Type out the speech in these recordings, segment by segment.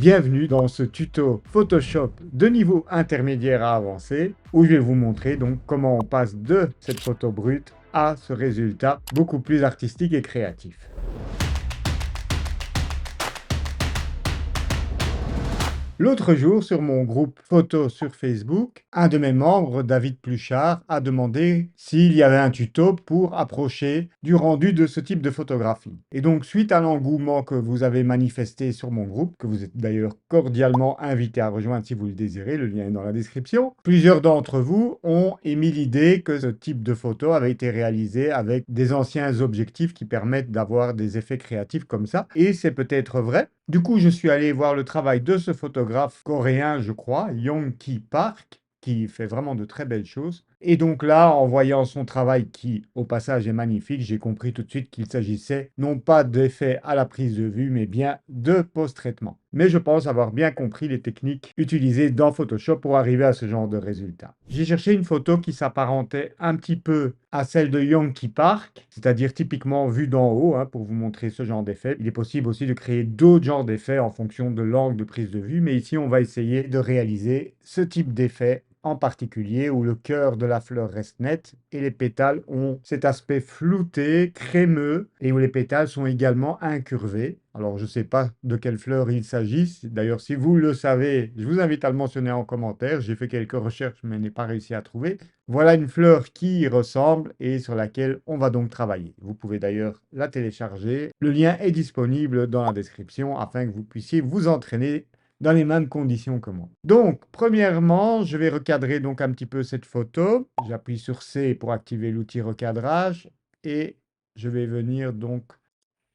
Bienvenue dans ce tuto Photoshop de niveau intermédiaire à avancé où je vais vous montrer donc comment on passe de cette photo brute à ce résultat beaucoup plus artistique et créatif. L'autre jour, sur mon groupe photo sur Facebook, un de mes membres, David Pluchart, a demandé s'il y avait un tuto pour approcher du rendu de ce type de photographie. Et donc, suite à l'engouement que vous avez manifesté sur mon groupe, que vous êtes d'ailleurs cordialement invité à rejoindre si vous le désirez, le lien est dans la description, plusieurs d'entre vous ont émis l'idée que ce type de photo avait été réalisé avec des anciens objectifs qui permettent d'avoir des effets créatifs comme ça. Et c'est peut-être vrai. Du coup, je suis allé voir le travail de ce photographe coréen, je crois, Yong-Ki Park, qui fait vraiment de très belles choses. Et donc là, en voyant son travail qui, au passage, est magnifique, j'ai compris tout de suite qu'il s'agissait non pas d'effets à la prise de vue, mais bien de post-traitement. Mais je pense avoir bien compris les techniques utilisées dans Photoshop pour arriver à ce genre de résultat. J'ai cherché une photo qui s'apparentait un petit peu à celle de Yong-Ki Park, c'est-à-dire typiquement vue d'en haut, pour vous montrer ce genre d'effet. Il est possible aussi de créer d'autres genres d'effets en fonction de l'angle de prise de vue, mais ici on va essayer de réaliser ce type d'effet en particulier où le cœur de la fleur reste net et les pétales ont cet aspect flouté, crémeux, et où les pétales sont également incurvés. Alors, je ne sais pas de quelle fleur il s'agit. D'ailleurs, si vous le savez, je vous invite à le mentionner en commentaire. J'ai fait quelques recherches, mais n'ai pas réussi à trouver. Voilà une fleur qui y ressemble et sur laquelle on va donc travailler. Vous pouvez d'ailleurs la télécharger. Le lien est disponible dans la description afin que vous puissiez vous entraîner dans les mêmes conditions que moi. Donc, premièrement, je vais recadrer donc un petit peu cette photo. J'appuie sur C pour activer l'outil recadrage et je vais venir donc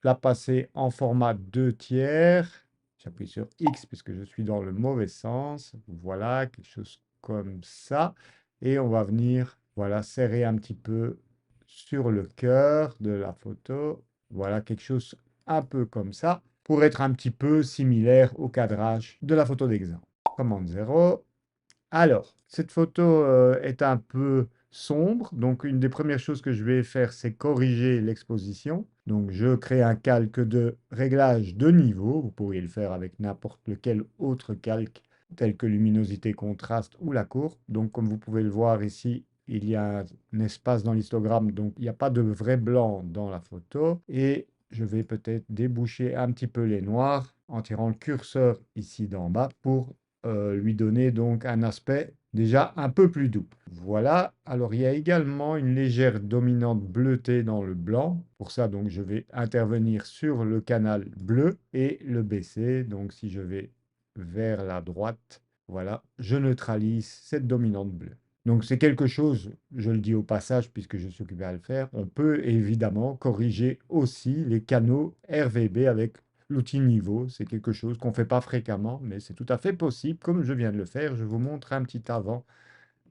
la passer en format 2 tiers. J'appuie sur X puisque je suis dans le mauvais sens. Voilà, quelque chose comme ça. Et on va venir, voilà, serrer un petit peu sur le cœur de la photo. Voilà, quelque chose un peu comme ça pour être un petit peu similaire au cadrage de la photo d'exemple. Commande 0. Alors, cette photo est un peu sombre, donc une des premières choses que je vais faire, c'est corriger l'exposition. Donc, je crée un calque de réglage de niveau. Vous pourriez le faire avec n'importe lequel autre calque, tel que luminosité, contraste ou la courbe. Donc, comme vous pouvez le voir ici, il y a un espace dans l'histogramme, donc il n'y a pas de vrai blanc dans la photo. Et je vais peut-être déboucher un petit peu les noirs en tirant le curseur ici d'en bas pour lui donner donc un aspect déjà un peu plus doux. Voilà, alors il y a également une légère dominante bleutée dans le blanc. Pour ça, donc, je vais intervenir sur le canal bleu et le baisser. Donc, si je vais vers la droite, voilà, je neutralise cette dominante bleue. Donc, c'est quelque chose, je le dis au passage, puisque je suis occupé à le faire, on peut évidemment corriger aussi les canaux RVB avec l'outil niveau. C'est quelque chose qu'on ne fait pas fréquemment, mais c'est tout à fait possible, comme je viens de le faire. Je vous montre un petit avant,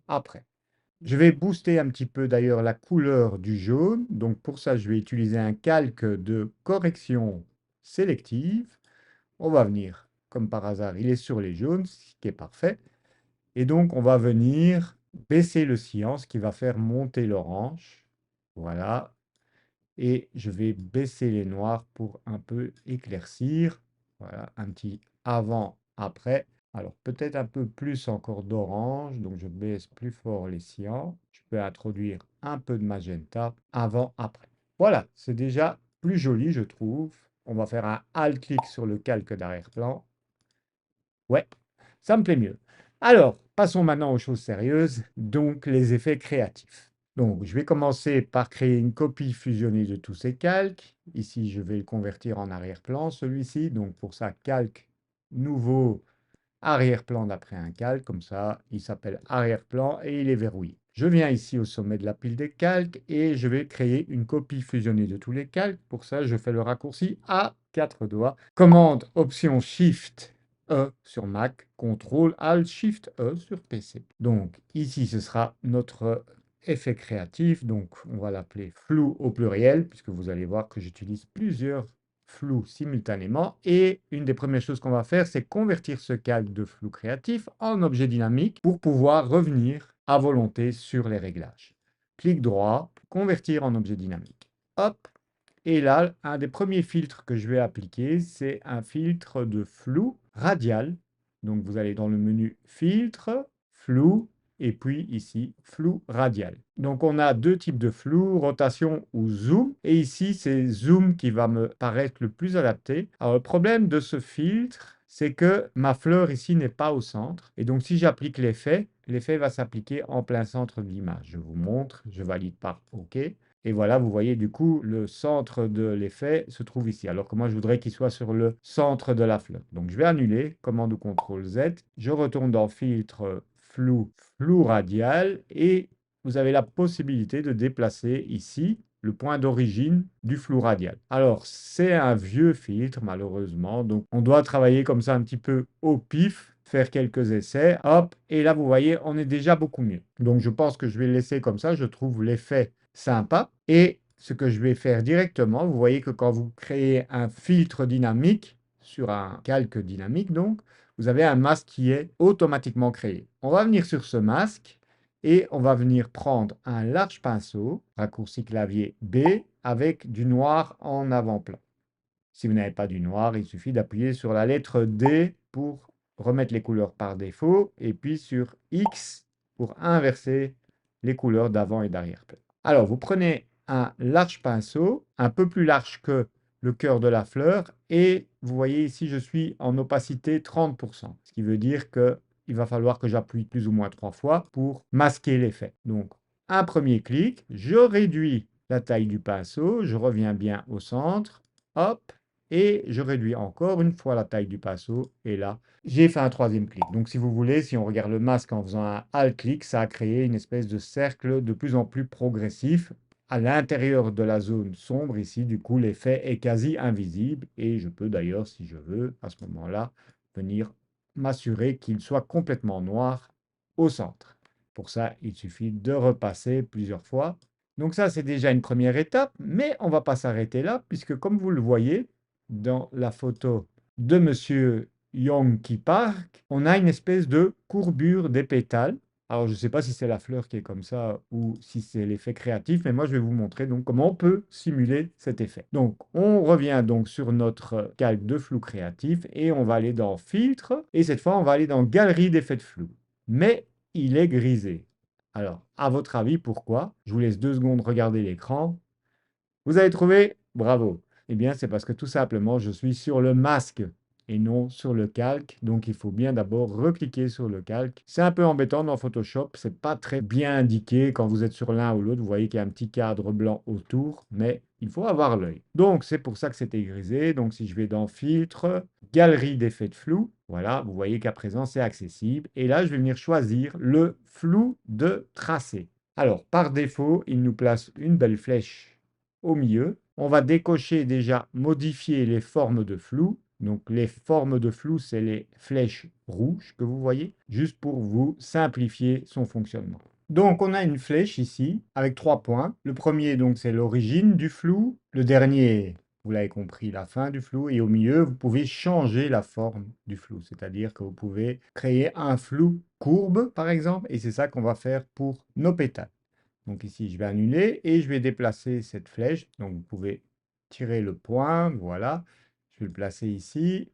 après. Je vais booster un petit peu d'ailleurs la couleur du jaune. Donc pour ça, je vais utiliser un calque de correction sélective. On va venir, comme par hasard, il est sur les jaunes, ce qui est parfait. Et donc, on va venir baisser le cyan, ce qui va faire monter l'orange. Voilà. Et je vais baisser les noirs pour un peu éclaircir. Voilà, un petit avant, après. Alors, peut-être un peu plus encore d'orange. Donc, je baisse plus fort les cyans. Je peux introduire un peu de magenta avant, après. Voilà, c'est déjà plus joli, je trouve. On va faire un Alt-clic sur le calque d'arrière-plan. Ouais, ça me plaît mieux. Alors, passons maintenant aux choses sérieuses, donc les effets créatifs. Donc, je vais commencer par créer une copie fusionnée de tous ces calques. Ici, je vais le convertir en arrière-plan, celui-ci. Donc, pour ça, calque, nouveau, arrière-plan d'après un calque. Comme ça, il s'appelle arrière-plan et il est verrouillé. Je viens ici au sommet de la pile des calques et je vais créer une copie fusionnée de tous les calques. Pour ça, je fais le raccourci à 4 doigts. Commande, option Shift E sur Mac, CTRL Alt Shift E sur PC. Donc ici, ce sera notre effet créatif. Donc on va l'appeler flou au pluriel, puisque vous allez voir que j'utilise plusieurs flous simultanément. Et une des premières choses qu'on va faire, c'est convertir ce calque de flou créatif en objet dynamique pour pouvoir revenir à volonté sur les réglages. Clic droit, convertir en objet dynamique. Hop. Et là, un des premiers filtres que je vais appliquer, c'est un filtre de flou radial. Donc vous allez dans le menu filtre, flou, et puis ici, flou radial. Donc on a deux types de flou, rotation ou zoom. Et ici, c'est zoom qui va me paraître le plus adapté. Alors le problème de ce filtre, c'est que ma fleur ici n'est pas au centre. Et donc si j'applique l'effet, l'effet va s'appliquer en plein centre de l'image. Je vous montre, je valide par OK. Et voilà, vous voyez du coup, le centre de l'effet se trouve ici. Alors que moi, je voudrais qu'il soit sur le centre de la fleur. Donc je vais annuler, commande ou CTRL Z. Je retourne dans filtre, flou, flou radial. Et vous avez la possibilité de déplacer ici le point d'origine du flou radial. Alors, c'est un vieux filtre, malheureusement. Donc, on doit travailler comme ça un petit peu au pif, faire quelques essais. Hop, et là, vous voyez, on est déjà beaucoup mieux. Donc, je pense que je vais le laisser comme ça. Je trouve l'effet sympa. Et ce que je vais faire directement, vous voyez que quand vous créez un filtre dynamique sur un calque dynamique, donc, vous avez un masque qui est automatiquement créé. On va venir sur ce masque et on va venir prendre un large pinceau, raccourci clavier B, avec du noir en avant-plan. Si vous n'avez pas du noir, il suffit d'appuyer sur la lettre D pour remettre les couleurs par défaut, et puis sur X pour inverser les couleurs d'avant et d'arrière-plan. Alors, vous prenez un large pinceau, un peu plus large que le cœur de la fleur, et vous voyez ici, je suis en opacité 30%, ce qui veut dire que il va falloir que j'appuie plus ou moins 3 fois pour masquer l'effet. Donc, un premier clic, je réduis la taille du pinceau, je reviens bien au centre, hop, et je réduis encore une fois la taille du pinceau, et là, j'ai fait un troisième clic. Donc, si vous voulez, si on regarde le masque en faisant un Alt-clic, ça a créé une espèce de cercle de plus en plus progressif à l'intérieur de la zone sombre. Ici, du coup, l'effet est quasi invisible, et je peux d'ailleurs, si je veux, à ce moment-là, venir m'assurer qu'il soit complètement noir au centre. Pour ça, il suffit de repasser plusieurs fois. Donc ça, c'est déjà une première étape, mais on ne va pas s'arrêter là, puisque comme vous le voyez, dans la photo de Monsieur Yongki Park, on a une espèce de courbure des pétales. Alors, je ne sais pas si c'est la fleur qui est comme ça ou si c'est l'effet créatif, mais moi, je vais vous montrer donc comment on peut simuler cet effet. Donc, on revient donc sur notre calque de flou créatif et on va aller dans Filtre. Et cette fois, on va aller dans Galerie d'effets de flou. Mais il est grisé. Alors, à votre avis, pourquoi? Je vous laisse 2 secondes regarder l'écran. Vous avez trouvé? Bravo. Eh bien, c'est parce que tout simplement, je suis sur le masque et non sur le calque. Donc, il faut bien d'abord recliquer sur le calque. C'est un peu embêtant dans Photoshop. C'est pas très bien indiqué quand vous êtes sur l'un ou l'autre. Vous voyez qu'il y a un petit cadre blanc autour, mais il faut avoir l'œil. Donc, c'est pour ça que c'était grisé. Donc, si je vais dans Filtre, Galerie d'effets de flou, voilà, vous voyez qu'à présent, c'est accessible. Et là, je vais venir choisir le flou de tracé. Alors, par défaut, il nous place une belle flèche au milieu. On va décocher déjà modifier les formes de flou. Donc les formes de flou, c'est les flèches rouges que vous voyez, juste pour vous simplifier son fonctionnement. Donc on a une flèche ici avec 3 points. Le premier, donc, c'est l'origine du flou. Le dernier, vous l'avez compris, la fin du flou. Et au milieu, vous pouvez changer la forme du flou. C'est-à-dire que vous pouvez créer un flou courbe, par exemple. Et c'est ça qu'on va faire pour nos pétales. Donc ici, je vais annuler et je vais déplacer cette flèche. Donc vous pouvez tirer le point, voilà. Je vais le placer ici.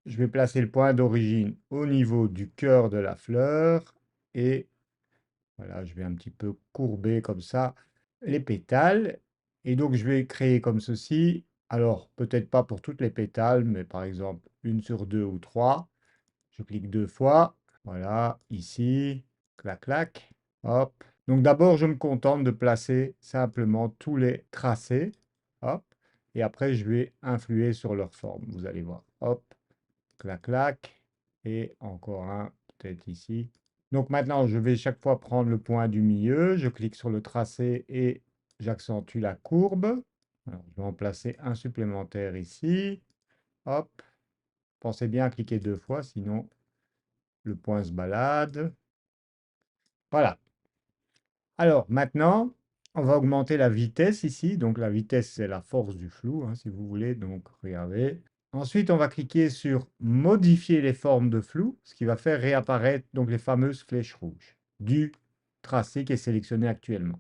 Je vais placer le point d'origine au niveau du cœur de la fleur. Et voilà, je vais un petit peu courber comme ça les pétales. Et donc je vais créer comme ceci. Alors, peut-être pas pour toutes les pétales, mais par exemple, une sur 2 ou 3. Je clique 2 fois. Voilà, ici. Clac, clac. Hop. Donc d'abord, je me contente de placer simplement tous les tracés. Hop. Et après, je vais influer sur leur forme. Vous allez voir. Hop. Clac, clac. Et encore un, peut-être ici. Donc maintenant, je vais chaque fois prendre le point du milieu. Je clique sur le tracé et j'accentue la courbe. Alors, je vais en placer un supplémentaire ici. Hop. Pensez bien à cliquer 2 fois, sinon le point se balade. Voilà. Alors maintenant, on va augmenter la vitesse ici. Donc la vitesse, c'est la force du flou, hein, si vous voulez. Donc regardez. Ensuite, on va cliquer sur modifier les formes de flou, ce qui va faire réapparaître donc les fameuses flèches rouges du tracé qui est sélectionné actuellement.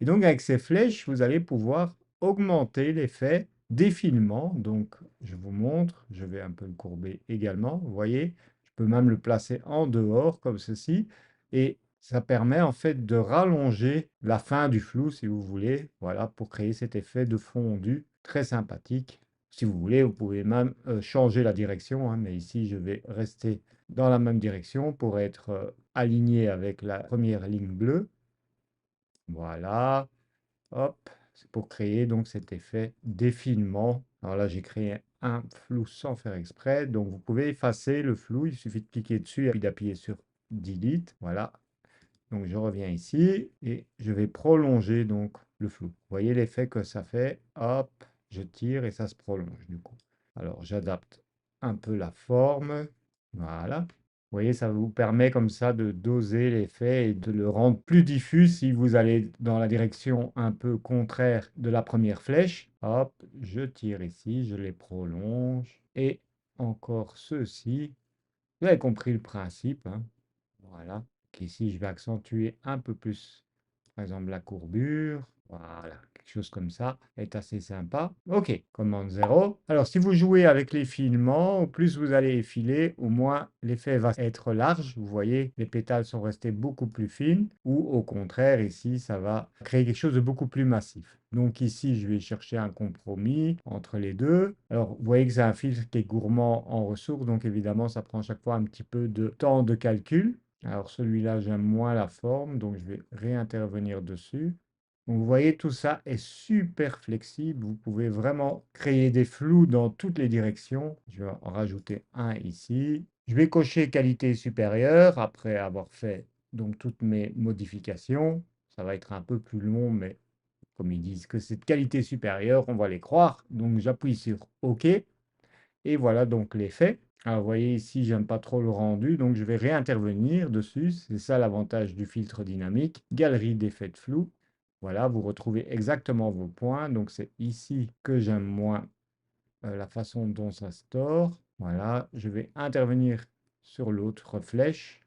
Et donc avec ces flèches, vous allez pouvoir augmenter l'effet défilement. Donc, je vous montre, je vais un peu le courber également. Vous voyez, je peux même le placer en dehors comme ceci. Et ça permet en fait de rallonger la fin du flou, si vous voulez, voilà, pour créer cet effet de fondu très sympathique. Si vous voulez, vous pouvez même changer la direction, hein, mais ici, je vais rester dans la même direction pour être aligné avec la première ligne bleue. Voilà, hop, c'est pour créer donc cet effet d'effilement. Alors là, j'ai créé un flou sans faire exprès, donc vous pouvez effacer le flou, il suffit de cliquer dessus et puis d'appuyer sur Delete. Voilà, donc je reviens ici et je vais prolonger donc le flou. Vous voyez l'effet que ça fait, hop, je tire et ça se prolonge du coup. Alors j'adapte un peu la forme, voilà. Vous voyez, ça vous permet comme ça de doser l'effet et de le rendre plus diffus si vous allez dans la direction un peu contraire de la première flèche. Hop, je tire ici, je les prolonge et encore ceci. Vous avez compris le principe, hein. Voilà. Ici, je vais accentuer un peu plus, par exemple, la courbure. Voilà, quelque chose comme ça est assez sympa. OK, commande 0. Alors, si vous jouez avec les filements, au plus vous allez effiler, au moins l'effet va être large. Vous voyez, les pétales sont restés beaucoup plus fines. Ou au contraire, ici, ça va créer quelque chose de beaucoup plus massif. Donc ici, je vais chercher un compromis entre les deux. Alors, vous voyez que c'est un filtre qui est gourmand en ressources, donc évidemment, ça prend chaque fois un petit peu de temps de calcul. Alors celui-là, j'aime moins la forme, donc je vais réintervenir dessus. Donc vous voyez, tout ça est super flexible. Vous pouvez vraiment créer des flous dans toutes les directions. Je vais en rajouter un ici. Je vais cocher qualité supérieure après avoir fait donc toutes mes modifications. Ça va être un peu plus long, mais comme ils disent que c'est de qualité supérieure, on va les croire. Donc j'appuie sur OK. Et voilà donc l'effet. Alors, vous voyez ici, j'aime pas trop le rendu, donc je vais réintervenir dessus. C'est ça l'avantage du filtre dynamique. Galerie d'effets de flou. Voilà, vous retrouvez exactement vos points. Donc, c'est ici que j'aime moins la façon dont ça se tord. Voilà, je vais intervenir sur l'autre flèche.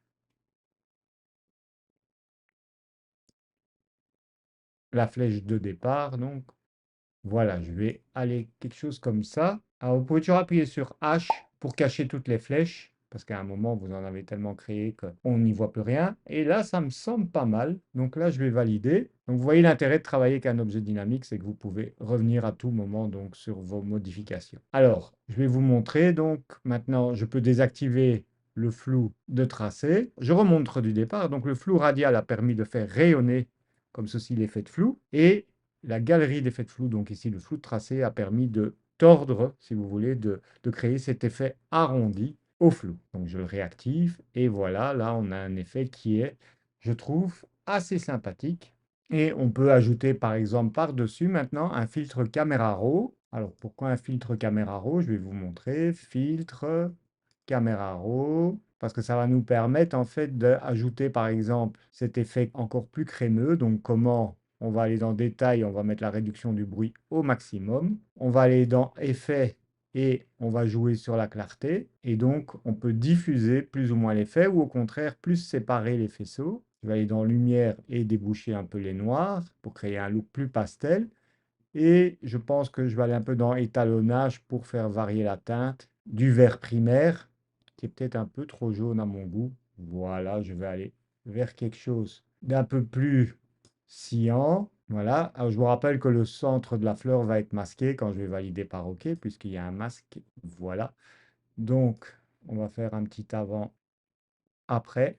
La flèche de départ, donc. Voilà, je vais aller quelque chose comme ça. Alors, vous pouvez toujours appuyer sur H pour cacher toutes les flèches, parce qu'à un moment, vous en avez tellement créé qu'on n'y voit plus rien. Et là, ça me semble pas mal. Donc là, je vais valider. Donc, vous voyez l'intérêt de travailler avec un objet dynamique, c'est que vous pouvez revenir à tout moment donc, sur vos modifications. Alors, je vais vous montrer. Donc, maintenant, je peux désactiver le flou de tracé. Je remontre du départ. Donc, le flou radial a permis de faire rayonner comme ceci l'effet de flou. Et la galerie d'effets de flou, donc ici le flou de tracé, a permis de tordre, si vous voulez, de créer cet effet arrondi au flou. Donc je le réactive et voilà, là on a un effet qui est, je trouve, assez sympathique. Et on peut ajouter par exemple par-dessus maintenant un filtre caméra raw. Alors pourquoi un filtre caméra raw? Je vais vous montrer. Filtre caméra raw, parce que ça va nous permettre en fait d'ajouter par exemple cet effet encore plus crémeux. Donc comment? On va aller dans détail, on va mettre la réduction du bruit au maximum. On va aller dans effet et on va jouer sur la clarté. Et donc on peut diffuser plus ou moins l'effet ou au contraire plus séparer les faisceaux. Je vais aller dans lumière et déboucher un peu les noirs pour créer un look plus pastel. Et je pense que je vais aller un peu dans étalonnage pour faire varier la teinte du vert primaire, qui est peut-être un peu trop jaune à mon goût. Voilà, je vais aller vers quelque chose d'un peu plus cyan. Voilà, alors je vous rappelle que le centre de la fleur va être masqué quand je vais valider par OK, puisqu'il y a un masque. Voilà, donc on va faire un petit avant-après.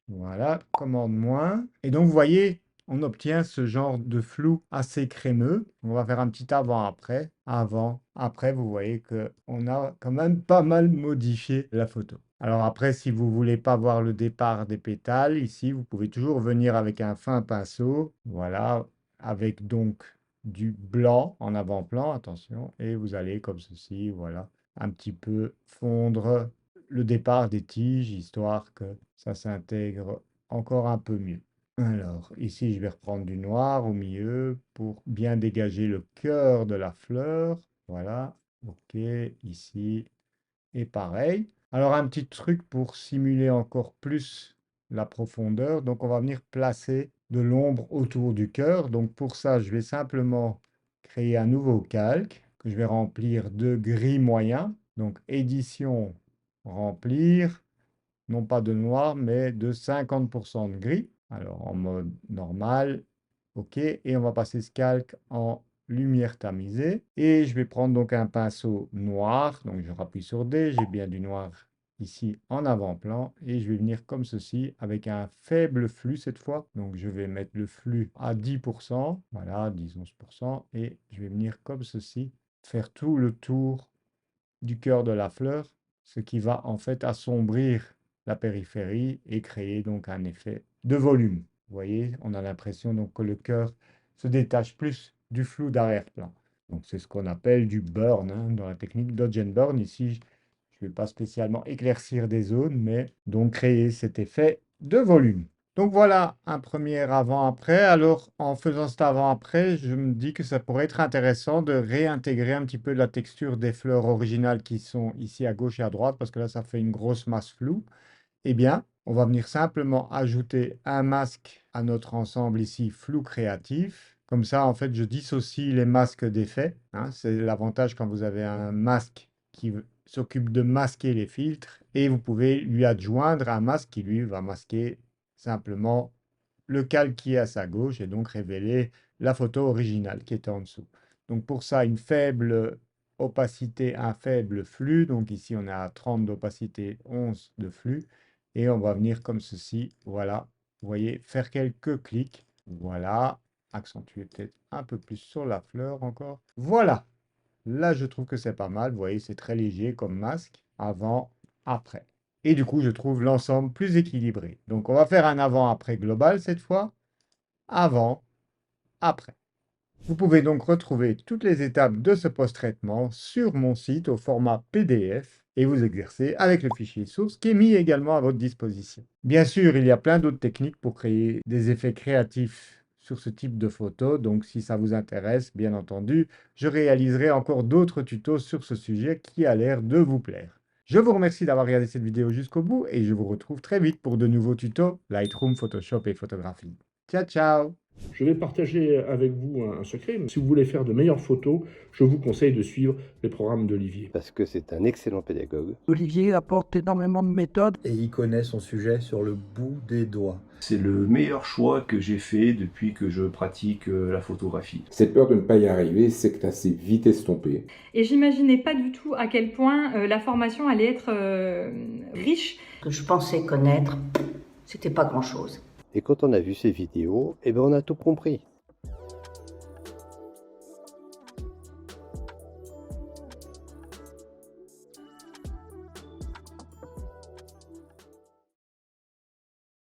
Voilà, commande moins. Et donc, vous voyez, on obtient ce genre de flou assez crémeux. On va faire un petit avant-après. Avant, après, vous voyez qu'on a quand même pas mal modifié la photo. Alors après, si vous voulez pas voir le départ des pétales, ici, vous pouvez toujours venir avec un fin pinceau. Voilà, avec donc du blanc en avant-plan, attention. Et vous allez comme ceci, voilà, un petit peu fondre le départ des tiges, histoire que ça s'intègre encore un peu mieux. Alors, ici, je vais reprendre du noir au milieu pour bien dégager le cœur de la fleur. Voilà, ok, ici, et pareil. Alors, un petit truc pour simuler encore plus la profondeur. Donc, on va venir placer de l'ombre autour du cœur. Donc, pour ça, je vais simplement créer un nouveau calque que je vais remplir de gris moyen. Donc édition, remplir, non pas de noir, mais de 50% de gris. Alors en mode normal, OK. Et on va passer ce calque en lumière tamisée. Et je vais prendre donc un pinceau noir. Donc je rappuie sur D, j'ai bien du noir ici en avant-plan. Et je vais venir comme ceci avec un faible flux cette fois. Donc je vais mettre le flux à 10%. Voilà, 10-11%. Et je vais venir comme ceci, faire tout le tour du cœur de la fleur, ce qui va en fait assombrir la périphérie et créer donc un effet de volume. Vous voyez, on a l'impression donc que le cœur se détache plus du flou d'arrière-plan. Donc c'est ce qu'on appelle du burn hein, dans la technique Dodge and Burn. Ici, je ne vais pas spécialement éclaircir des zones, mais donc créer cet effet de volume. Donc voilà un premier avant-après. Alors en faisant cet avant-après, je me dis que ça pourrait être intéressant de réintégrer un petit peu de la texture des fleurs originales qui sont ici à gauche et à droite, parce que là ça fait une grosse masse floue. Eh bien, on va venir simplement ajouter un masque à notre ensemble ici, flou créatif. Comme ça, en fait, je dissocie les masques d'effet. Hein. C'est l'avantage quand vous avez un masque qui s'occupe de masquer les filtres. Et vous pouvez lui adjoindre un masque qui, lui, va masquer simplement le calque qui est à sa gauche et donc révéler la photo originale qui est en dessous. Donc pour ça, une faible opacité, un faible flux. Donc ici, on est à 30 d'opacité, 11 de flux. Et on va venir comme ceci, voilà, vous voyez, faire quelques clics, voilà, accentuer peut-être un peu plus sur la fleur encore. Voilà, là je trouve que c'est pas mal, vous voyez, c'est très léger comme masque, avant, après. Et du coup, je trouve l'ensemble plus équilibré. Donc on va faire un avant-après global cette fois, avant, après. Vous pouvez donc retrouver toutes les étapes de ce post-traitement sur mon site au format PDF et vous exercer avec le fichier source qui est mis également à votre disposition. Bien sûr, il y a plein d'autres techniques pour créer des effets créatifs sur ce type de photo, donc si ça vous intéresse, bien entendu, je réaliserai encore d'autres tutos sur ce sujet qui a l'air de vous plaire. Je vous remercie d'avoir regardé cette vidéo jusqu'au bout et je vous retrouve très vite pour de nouveaux tutos Lightroom, Photoshop et photographie. Ciao, ciao! Je vais partager avec vous un secret. Si vous voulez faire de meilleures photos, je vous conseille de suivre les programmes d'Olivier. Parce que c'est un excellent pédagogue. Olivier apporte énormément de méthodes. Et il connaît son sujet sur le bout des doigts. C'est le meilleur choix que j'ai fait depuis que je pratique la photographie. Cette peur de ne pas y arriver, c'est que tu as assez vite estompé. Et j'imaginais pas du tout à quel point la formation allait être riche. Ce que je pensais connaître, c'était pas grand-chose. Et quand on a vu ces vidéos, eh ben on a tout compris.